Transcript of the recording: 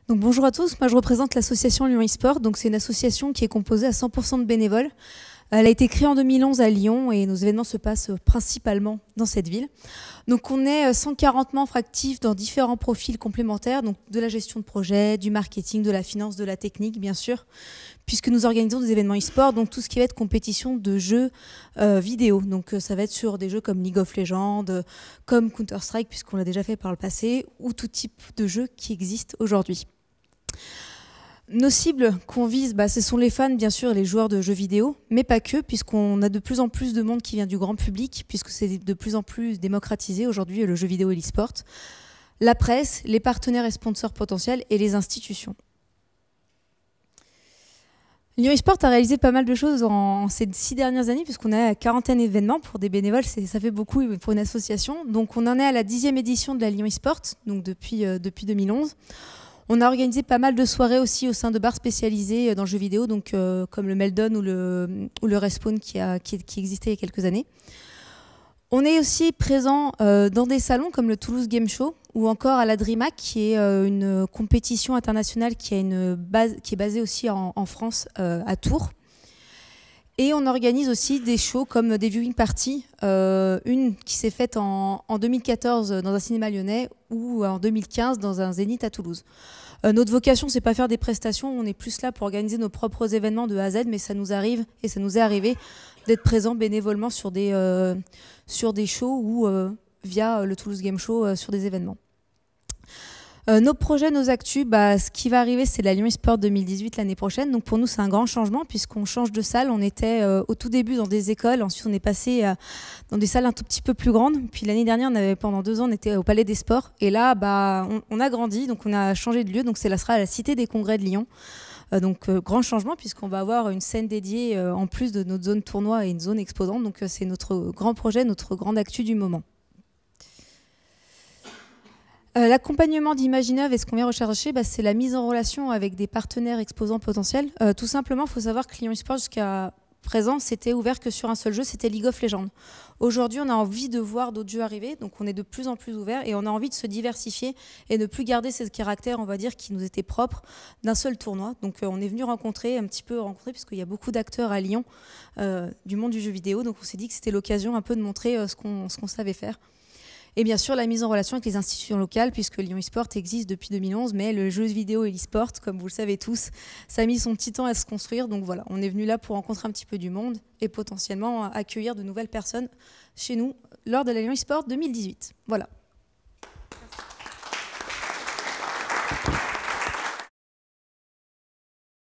Donc bonjour à tous, moi je représente l'association Lyon eSport. Donc c'est une association qui est composée à 100% de bénévoles. Elle a été créée en 2011 à Lyon et nos événements se passent principalement dans cette ville. Donc on est 140 membres actifs dans différents profils complémentaires, donc de la gestion de projet, du marketing, de la finance, de la technique bien sûr, puisque nous organisons des événements e-sport, donc tout ce qui va être compétition de jeux vidéo. Donc ça va être sur des jeux comme League of Legends, comme Counter-Strike, puisqu'on l'a déjà fait par le passé, ou tout type de jeux qui existent aujourd'hui. Nos cibles qu'on vise, ce sont les fans, bien sûr, et les joueurs de jeux vidéo, mais pas que, puisqu'on a de plus en plus de monde qui vient du grand public, puisque c'est de plus en plus démocratisé aujourd'hui, le jeu vidéo et l'e-sport, la presse, les partenaires et sponsors potentiels et les institutions. Lyon eSport a réalisé pas mal de choses en ces 6 dernières années, puisqu'on a 40 événements pour des bénévoles, ça fait beaucoup pour une association. Donc on en est à la 10e édition de la Lyon eSport, donc depuis 2011. On a organisé pas mal de soirées aussi au sein de bars spécialisés dans le jeu vidéo, donc, comme le Meldon ou le Respawn qui existait il y a quelques années. On est aussi présent dans des salons comme le Toulouse Game Show ou encore à la DreamHack, qui est une compétition internationale qui est basée aussi en France, à Tours. Et on organise aussi des shows comme des viewing parties, une qui s'est faite en 2014 dans un cinéma lyonnais ou en 2015 dans un Zénith à Toulouse. Notre vocation, c'est pas faire des prestations, on est plus là pour organiser nos propres événements de A à Z, mais ça nous arrive et ça nous est arrivé d'être présents bénévolement sur des shows ou via le Toulouse Game Show sur des événements. Nos projets, nos actus, ce qui va arriver, c'est la Lyon eSport 2018 l'année prochaine. Donc pour nous, c'est un grand changement puisqu'on change de salle. On était au tout début dans des écoles, ensuite on est passé dans des salles un tout petit peu plus grandes. Puis l'année dernière, pendant 2 ans, on était au Palais des Sports. Et là, on a grandi, donc on a changé de lieu. Donc ça sera à la Cité des Congrès de Lyon. Donc grand changement puisqu'on va avoir une scène dédiée en plus de notre zone tournoi et une zone exposante. Donc c'est notre grand projet, notre grande actu du moment. L'accompagnement d'Imagineuve et ce qu'on vient rechercher, c'est la mise en relation avec des partenaires exposants potentiels. Tout simplement, il faut savoir que Lyon eSport, jusqu'à présent, c'était ouvert que sur un seul jeu, c'était League of Legends. Aujourd'hui, on a envie de voir d'autres jeux arriver, donc on est de plus en plus ouvert et on a envie de se diversifier et ne plus garder ce caractère, on va dire, qui nous était propre d'un seul tournoi. Donc on est venu rencontrer, puisqu'il y a beaucoup d'acteurs à Lyon du monde du jeu vidéo, donc on s'est dit que c'était l'occasion un peu de montrer ce qu'on savait faire. Et bien sûr, la mise en relation avec les institutions locales, puisque Lyon eSport existe depuis 2011, mais le jeu vidéo et l'e-sport, comme vous le savez tous, ça a mis son petit temps à se construire. Donc voilà, on est venu là pour rencontrer un petit peu du monde et potentiellement accueillir de nouvelles personnes chez nous lors de la Lyon eSport 2018. Voilà.